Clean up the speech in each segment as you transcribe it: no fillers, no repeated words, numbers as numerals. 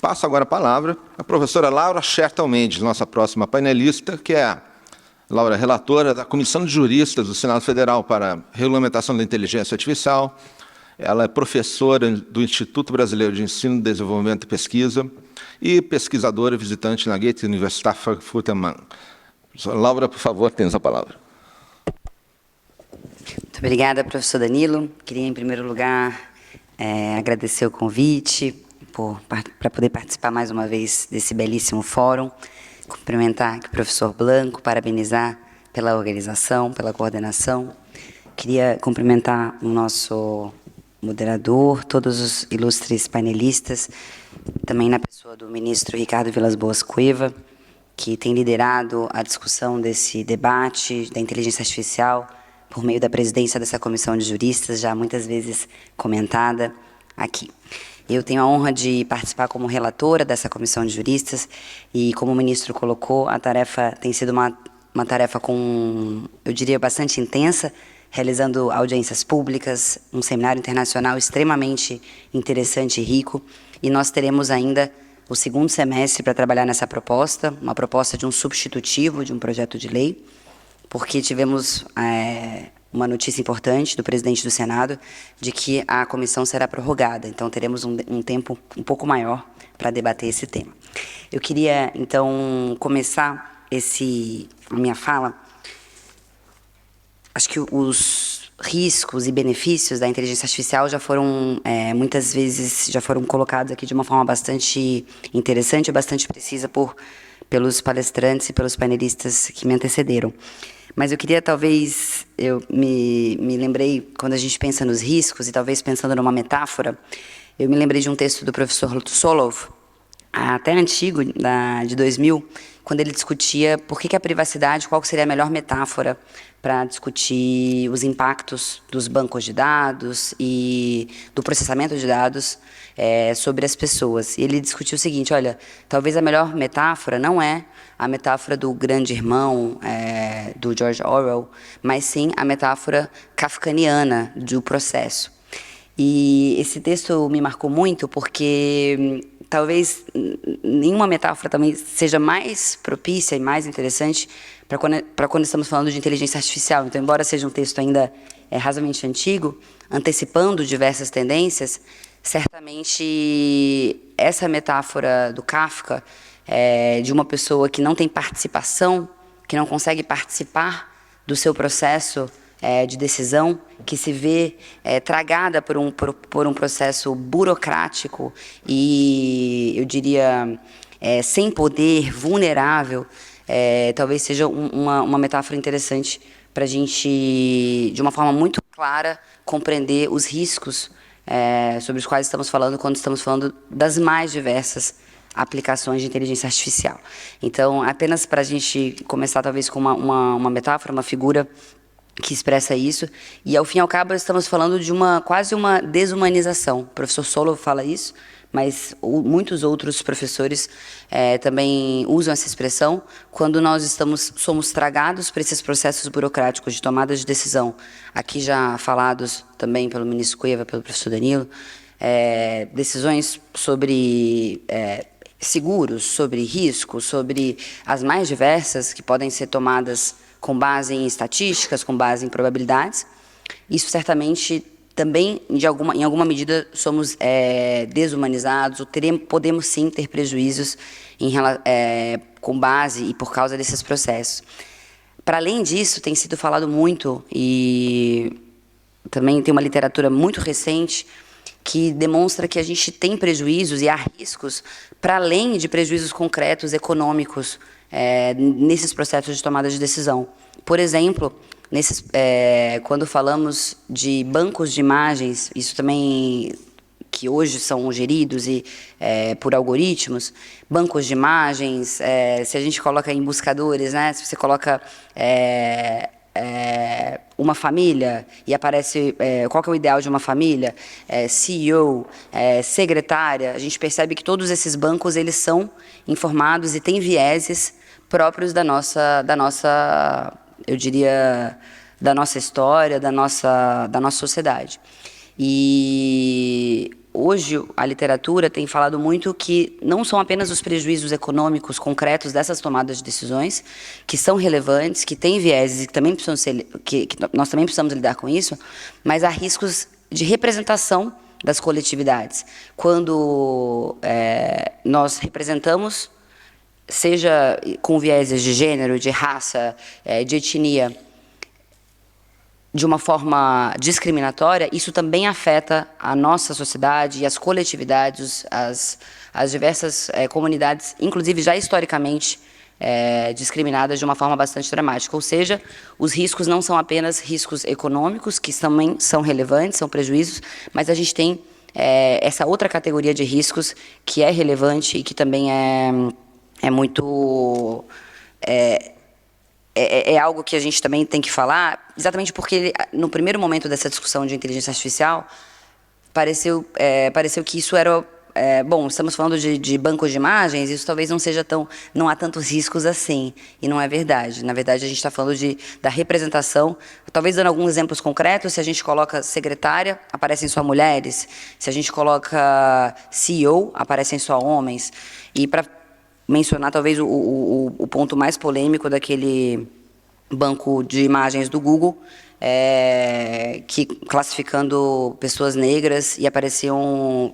Passo agora a palavra à professora Laura Schertal Mendes, nossa próxima painelista, que é a Laura, relatora da Comissão de Juristas do Senado Federal para a Regulamentação da Inteligência Artificial. Ela é professora do Instituto Brasileiro de Ensino, Desenvolvimento e Pesquisa e pesquisadora visitante na Goethe-Universität Frankfurt am Main. Professora Laura, por favor, tens a palavra. Muito obrigada, professor Danilo. Queria, em primeiro lugar, agradecer o convite para poder participar mais uma vez desse belíssimo fórum. Cumprimentar aqui o professor Blanco, parabenizar pela organização, pela coordenação. Queria cumprimentar o nosso moderador, todos os ilustres painelistas, também na pessoa do ministro Ricardo Vilas Boas Cueva, que tem liderado a discussão desse debate da inteligência artificial por meio da presidência dessa comissão de juristas, já muitas vezes comentada aqui. Eu tenho a honra de participar como relatora dessa comissão de juristas e, como o ministro colocou, a tarefa tem sido uma tarefa eu diria, bastante intensa, realizando audiências públicas, um seminário internacional extremamente interessante e rico, e nós teremos ainda o segundo semestre para trabalhar nessa proposta, uma proposta de um substitutivo de um projeto de lei, porque tivemos uma notícia importante do presidente do Senado de que a comissão será prorrogada, então teremos um tempo um pouco maior para debater esse tema. Eu queria, então, começar a minha fala. Acho que os riscos e benefícios da inteligência artificial já foram, muitas vezes, já foram colocados aqui de uma forma bastante interessante e bastante precisa pelos palestrantes e pelos painelistas que me antecederam. Mas eu queria, talvez, eu me lembrei, quando a gente pensa nos riscos, e talvez pensando numa metáfora, eu me lembrei de um texto do professor Solov, até antigo, de 2000, quando ele discutia por que a privacidade, qual seria a melhor metáfora para discutir os impactos dos bancos de dados e do processamento de dados sobre as pessoas. E ele discutiu o seguinte: olha, talvez a melhor metáfora não é a metáfora do grande irmão, do George Orwell, mas sim a metáfora kafkaniana do processo. E esse texto me marcou muito porque talvez nenhuma metáfora também seja mais propícia e mais interessante para quando estamos falando de inteligência artificial. Então, embora seja um texto ainda razoavelmente antigo, antecipando diversas tendências, certamente essa metáfora do Kafka, de uma pessoa que não tem participação, que não consegue participar do seu processo de decisão, que se vê tragada por um processo burocrático e, eu diria, sem poder, vulnerável, talvez seja uma metáfora interessante para a gente, de uma forma muito clara, compreender os riscos sobre os quais estamos falando quando estamos falando das mais diversas aplicações de inteligência artificial. Então, apenas para a gente começar, talvez, com uma metáfora, uma figura que expressa isso, e ao fim e ao cabo estamos falando de quase uma desumanização. O professor Solov fala isso, mas muitos outros professores também usam essa expressão quando nós somos tragados por esses processos burocráticos de tomada de decisão, aqui já falados também pelo ministro Cueva, pelo professor Danilo, decisões sobre seguros, sobre riscos, sobre as mais diversas que podem ser tomadas com base em estatísticas, com base em probabilidades. Isso certamente também, em alguma medida, somos desumanizados, ou podemos sim ter prejuízos com base e por causa desses processos. Para além disso, tem sido falado muito, e também tem uma literatura muito recente que demonstra que a gente tem prejuízos e há riscos para além de prejuízos concretos econômicos nesses processos de tomada de decisão. Por exemplo, quando falamos de bancos de imagens, isso também que hoje são geridos por algoritmos, bancos de imagens, se a gente coloca em buscadores, né, se você coloca uma família e aparece qual que é o ideal de uma família, CEO, secretária, a gente percebe que todos esses bancos eles são informados e têm vieses próprios da nossa, eu diria, da nossa história, da nossa sociedade. E hoje a literatura tem falado muito que não são apenas os prejuízos econômicos concretos dessas tomadas de decisões, que são relevantes, que têm vieses e que também precisam ser, que nós também precisamos lidar com isso, mas há riscos de representação das coletividades. Quando nós representamos, seja com vieses de gênero, de raça, de etnia, de uma forma discriminatória, isso também afeta a nossa sociedade e as coletividades, as diversas comunidades, inclusive já historicamente discriminadas de uma forma bastante dramática. Ou seja, os riscos não são apenas riscos econômicos, que também são relevantes, são prejuízos, mas a gente tem essa outra categoria de riscos que é relevante e que também é muito... É algo que a gente também tem que falar, exatamente porque no primeiro momento dessa discussão de inteligência artificial, pareceu que isso era... bom, estamos falando de bancos de imagens, isso talvez não seja tão... não há tantos riscos assim, e não é verdade. Na verdade, a gente está falando da representação, talvez dando alguns exemplos concretos, se a gente coloca secretária, aparecem só mulheres, se a gente coloca CEO, aparecem só homens, e para mencionar talvez o ponto mais polêmico daquele banco de imagens do Google, que classificando pessoas negras e apareciam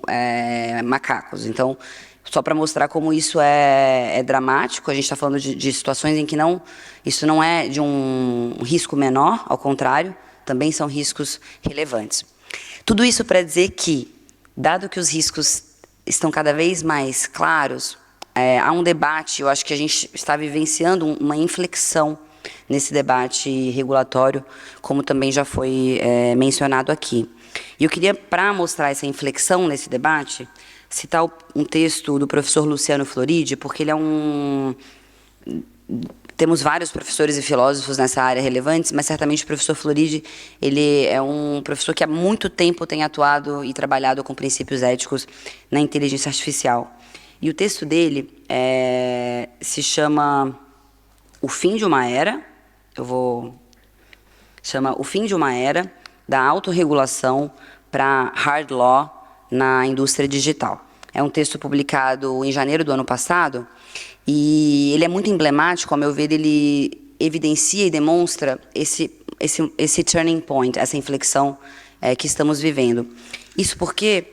macacos. Então, só para mostrar como isso é dramático, a gente está falando de situações em que isso não é de um risco menor, ao contrário, também são riscos relevantes. Tudo isso para dizer que, dado que os riscos estão cada vez mais claros, há um debate, eu acho que a gente está vivenciando uma inflexão nesse debate regulatório, como também já foi mencionado aqui. E eu queria, para mostrar essa inflexão nesse debate, citar um texto do professor Luciano Floridi, porque ele temos vários professores e filósofos nessa área relevantes, mas certamente o professor Floridi, ele é um professor que há muito tempo tem atuado e trabalhado com princípios éticos na inteligência artificial. E o texto dele se chama O Fim de uma Era, chama O Fim de uma Era, da autorregulação para hard law na indústria digital. É um texto publicado em janeiro do ano passado, e ele é muito emblemático, ao meu ver, ele evidencia e demonstra esse turning point, essa inflexão que estamos vivendo. Isso porque,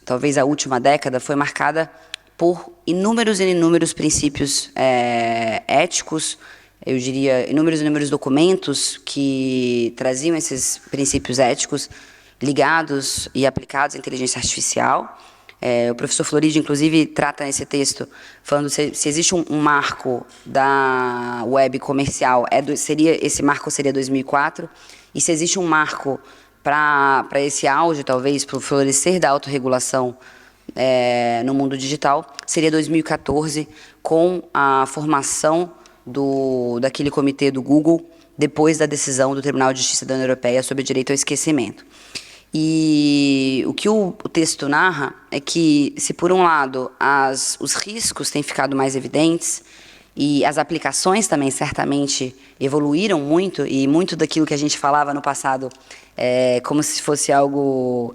talvez a última década, foi marcada por inúmeros e inúmeros princípios éticos, eu diria, inúmeros documentos que traziam esses princípios éticos ligados e aplicados à inteligência artificial. O professor Floridi, inclusive, trata nesse texto, falando se existe um marco da web comercial, esse marco seria 2004, e se existe um marco para esse auge, talvez, para o florescer da autorregulação no mundo digital, seria 2014, com a formação daquele comitê do Google, depois da decisão do Tribunal de Justiça da União Europeia sobre o direito ao esquecimento. E o que o texto narra é que, se por um lado os riscos têm ficado mais evidentes, e as aplicações também certamente evoluíram muito, e muito daquilo que a gente falava no passado como se fosse algo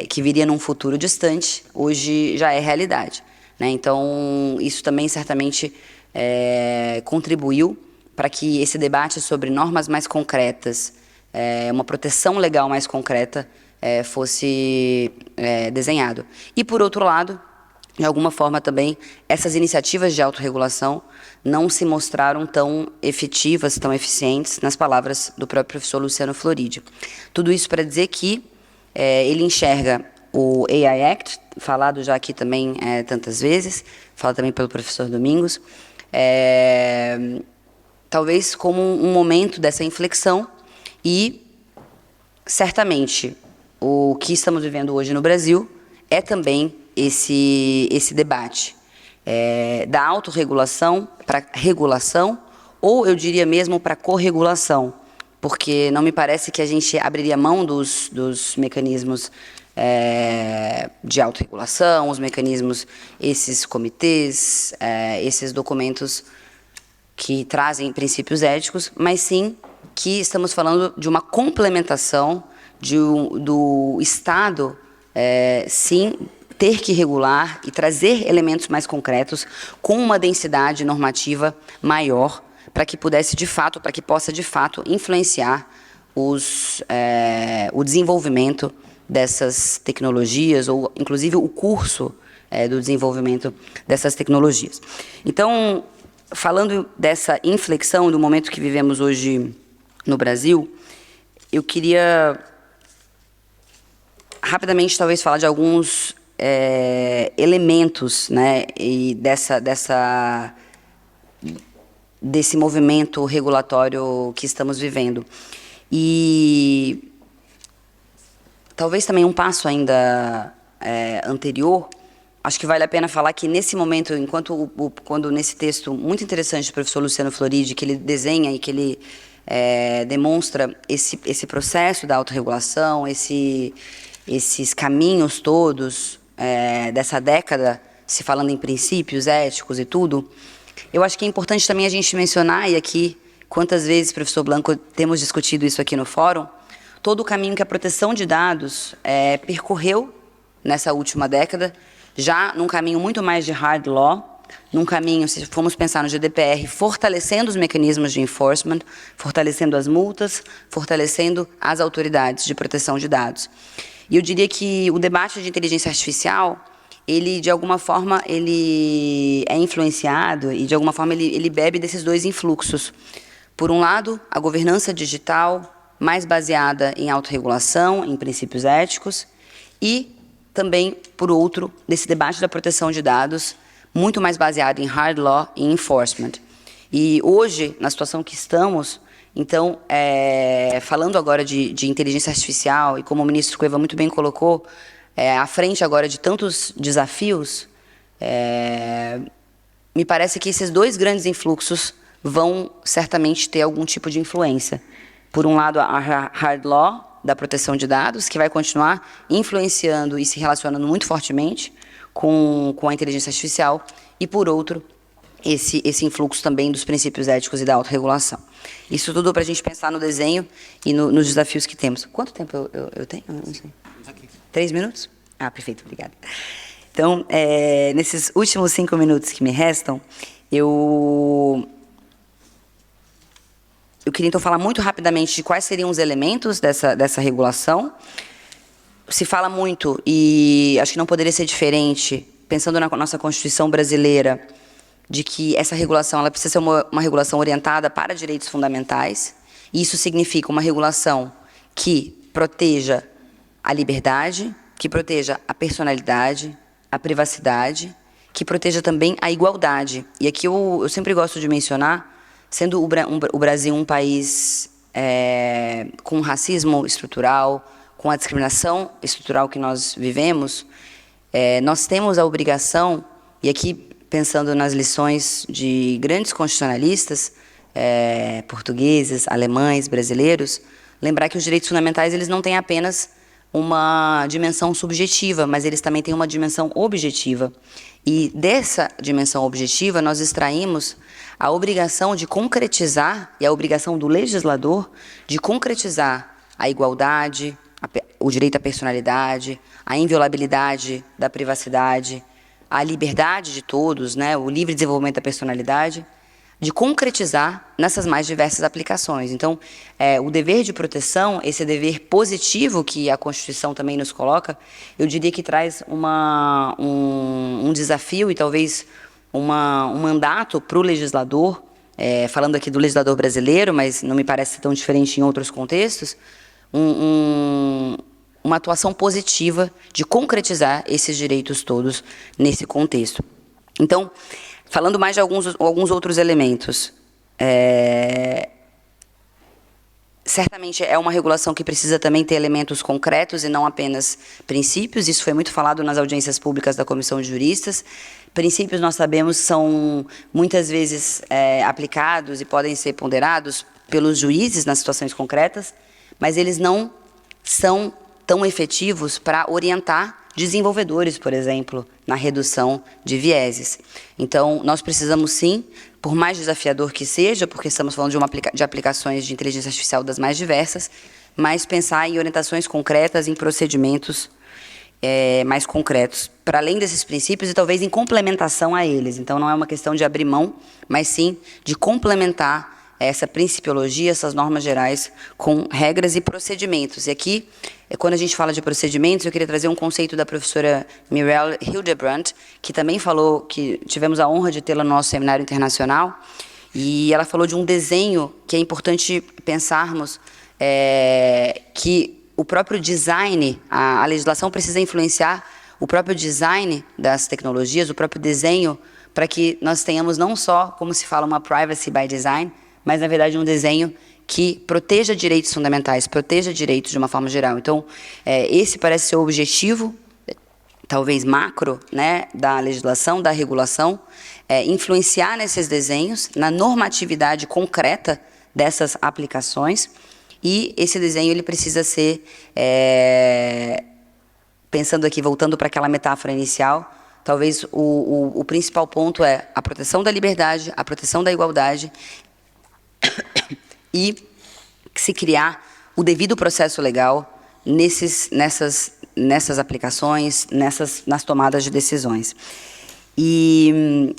que viria num futuro distante, hoje já é realidade, né? Então, isso também certamente contribuiu para que esse debate sobre normas mais concretas, uma proteção legal mais concreta, fosse desenhado. E, por outro lado, de alguma forma também, essas iniciativas de autorregulação não se mostraram tão efetivas, tão eficientes, nas palavras do próprio professor Luciano Floridi. Tudo isso para dizer que ele enxerga o AI Act, falado já aqui também tantas vezes, fala também pelo professor Domingos, talvez como um momento dessa inflexão, e certamente o que estamos vivendo hoje no Brasil é também esse debate da autorregulação para regulação, ou eu diria mesmo para corregulação, porque não me parece que a gente abriria mão dos mecanismos de autorregulação, os mecanismos, esses comitês, esses documentos que trazem princípios éticos, mas sim que estamos falando de uma complementação do Estado sim, ter que regular e trazer elementos mais concretos com uma densidade normativa maior para que possa de fato influenciar o desenvolvimento dessas tecnologias ou inclusive o curso do desenvolvimento dessas tecnologias. Então, falando dessa inflexão do momento que vivemos hoje no Brasil, eu queria rapidamente talvez falar de alguns elementos, né, e desse movimento regulatório que estamos vivendo. E talvez também um passo ainda anterior, acho que vale a pena falar que nesse momento, quando nesse texto muito interessante do professor Luciano Floridi, que ele desenha e que ele demonstra esse processo da autorregulação, esses caminhos todos dessa década, se falando em princípios éticos e tudo, eu acho que é importante também a gente mencionar, e aqui, quantas vezes, professor Blanco, temos discutido isso aqui no fórum, todo o caminho que a proteção de dados percorreu nessa última década, já num caminho muito mais de hard law, num caminho, se formos pensar no GDPR, fortalecendo os mecanismos de enforcement, fortalecendo as multas, fortalecendo as autoridades de proteção de dados. E eu diria que o debate de inteligência artificial, ele, de alguma forma, ele é influenciado e, de alguma forma, ele bebe desses dois influxos. Por um lado, a governança digital, mais baseada em autorregulação, em princípios éticos, e também, por outro, desse debate da proteção de dados, muito mais baseado em hard law e enforcement. E hoje, na situação que estamos, então, falando agora de inteligência artificial, e como o ministro Cueva muito bem colocou, à frente agora de tantos desafios, me parece que esses dois grandes influxos vão certamente ter algum tipo de influência. Por um lado, a hard law da proteção de dados, que vai continuar influenciando e se relacionando muito fortemente com a inteligência artificial, e, por outro, esse influxo também dos princípios éticos e da autorregulação. Isso tudo para a gente pensar no desenho e nos desafios que temos. Quanto tempo eu tenho? Não sei. 3 minutos? Ah, perfeito, obrigada. Então, nesses últimos 5 minutos que me restam, eu queria, então, falar muito rapidamente de quais seriam os elementos dessa regulação. Se fala muito, e acho que não poderia ser diferente, pensando na nossa Constituição brasileira, de que essa regulação ela precisa ser uma regulação orientada para direitos fundamentais, e isso significa uma regulação que proteja a liberdade, que proteja a personalidade, a privacidade, que proteja também a igualdade. E aqui eu sempre gosto de mencionar, sendo o Brasil um país com racismo estrutural, com a discriminação estrutural que nós vivemos, nós temos a obrigação, e aqui pensando nas lições de grandes constitucionalistas, portugueses, alemães, brasileiros, lembrar que os direitos fundamentais eles não têm apenas uma dimensão subjetiva, mas eles também têm uma dimensão objetiva. E dessa dimensão objetiva nós extraímos a obrigação de concretizar, e a obrigação do legislador de concretizar a igualdade, o direito à personalidade, a inviolabilidade da privacidade, a liberdade de todos, né, o livre desenvolvimento da personalidade, de concretizar nessas mais diversas aplicações. Então, o dever de proteção, esse dever positivo que a Constituição também nos coloca, eu diria que traz um desafio e talvez um mandato para o legislador, falando aqui do legislador brasileiro, mas não me parece tão diferente em outros contextos, uma atuação positiva de concretizar esses direitos todos nesse contexto. Então, falando mais de alguns outros elementos, certamente é uma regulação que precisa também ter elementos concretos e não apenas princípios. Isso foi muito falado nas audiências públicas da Comissão de Juristas. Princípios, nós sabemos, são muitas vezes aplicados e podem ser ponderados pelos juízes nas situações concretas, mas eles não são tão efetivos para orientar desenvolvedores, por exemplo, na redução de vieses. Então, nós precisamos sim, por mais desafiador que seja, porque estamos falando de aplicações de inteligência artificial das mais diversas, mas pensar em orientações concretas, em procedimentos mais concretos, para além desses princípios e talvez em complementação a eles. Então, não é uma questão de abrir mão, mas sim de complementar essa principiologia, essas normas gerais, com regras e procedimentos. E aqui, quando a gente fala de procedimentos, eu queria trazer um conceito da professora Mirelle Hildebrandt, que também falou, que tivemos a honra de tê-la no nosso seminário internacional, e ela falou de um desenho que é importante pensarmos que o próprio design, a legislação precisa influenciar o próprio design das tecnologias, o próprio desenho, para que nós tenhamos não só, como se fala, uma privacy by design, mas, na verdade, um desenho que proteja direitos fundamentais, proteja direitos de uma forma geral. Então, esse parece ser o objetivo, talvez macro, né, da legislação, da regulação, influenciar nesses desenhos, na normatividade concreta dessas aplicações, e esse desenho ele precisa ser, pensando aqui, voltando para aquela metáfora inicial, talvez o principal ponto é a proteção da liberdade, a proteção da igualdade, e se criar o devido processo legal nessas aplicações, nas tomadas de decisões. E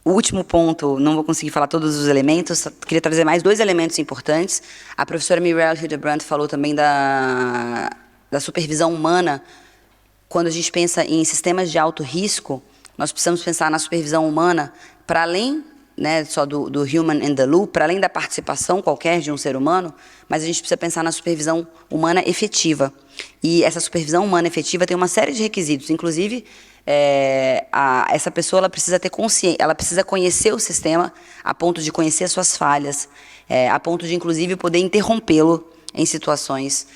o último ponto, não vou conseguir falar todos os elementos, queria trazer mais 2 elementos importantes. A professora Mirelle Hildebrandt falou também da supervisão humana. Quando a gente pensa em sistemas de alto risco, nós precisamos pensar na supervisão humana para além, né, só do human in the loop, para além da participação qualquer de um ser humano, mas a gente precisa pensar na supervisão humana efetiva. E essa supervisão humana efetiva tem uma série de requisitos, inclusive essa pessoa ela precisa ter consciência, ela precisa conhecer o sistema a ponto de conhecer as suas falhas, a ponto de inclusive poder interrompê-lo em situações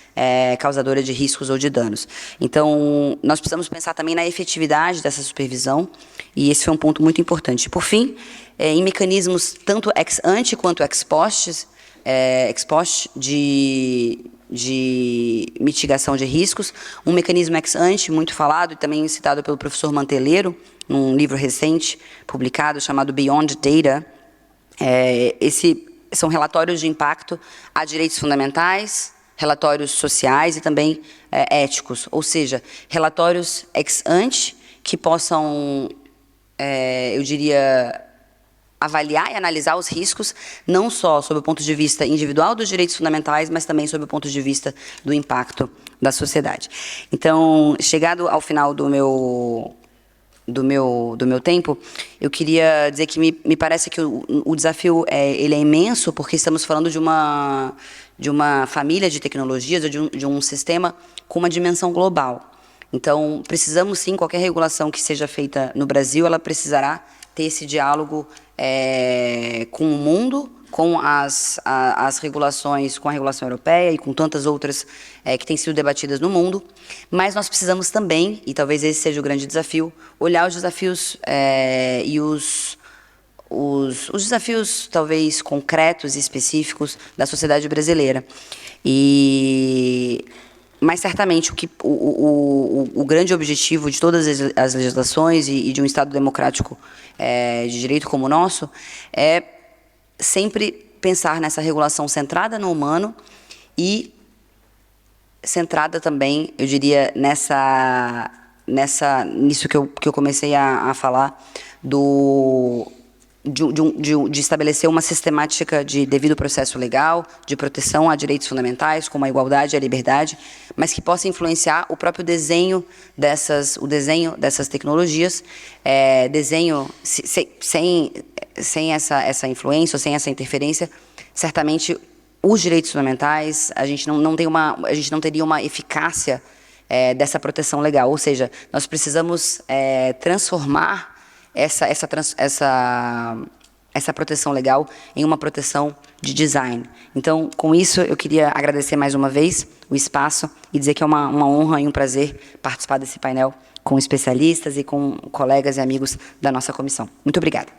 causadoras de riscos ou de danos. Então, nós precisamos pensar também na efetividade dessa supervisão, e esse foi um ponto muito importante. Por fim, em mecanismos tanto ex ante quanto ex post de mitigação de riscos, um mecanismo ex ante muito falado e também citado pelo professor Manteleiro, num livro recente publicado chamado Beyond Data. São relatórios de impacto a direitos fundamentais, relatórios sociais e também éticos, ou seja, relatórios ex ante que possam, eu diria, avaliar e analisar os riscos, não só sob o ponto de vista individual dos direitos fundamentais, mas também sob o ponto de vista do impacto da sociedade. Então, chegado ao final do meu tempo, eu queria dizer que me parece que o desafio ele é imenso, porque estamos falando de uma família de tecnologias, de um sistema com uma dimensão global. Então, precisamos sim, qualquer regulação que seja feita no Brasil, ela precisará ter esse diálogo com o mundo, com as regulações, com a regulação europeia e com tantas outras que têm sido debatidas no mundo, mas nós precisamos também, e talvez esse seja o grande desafio, olhar os desafios e os desafios talvez concretos e específicos da sociedade brasileira. Mas certamente o grande objetivo de todas as legislações e de um Estado democrático de direito como o nosso é sempre pensar nessa regulação centrada no humano e centrada também, eu diria, nisso que eu comecei a falar, de estabelecer uma sistemática de devido processo legal, de proteção a direitos fundamentais, como a igualdade e a liberdade, mas que possa influenciar o próprio desenho dessas tecnologias, sem essa influência, ou sem essa interferência, certamente os direitos fundamentais, a gente não teria uma eficácia dessa proteção legal, ou seja, nós precisamos transformar essa proteção legal em uma proteção de design. Então, com isso, eu queria agradecer mais uma vez o espaço e dizer que é uma honra e um prazer participar desse painel com especialistas e com colegas e amigos da nossa comissão. Muito obrigada.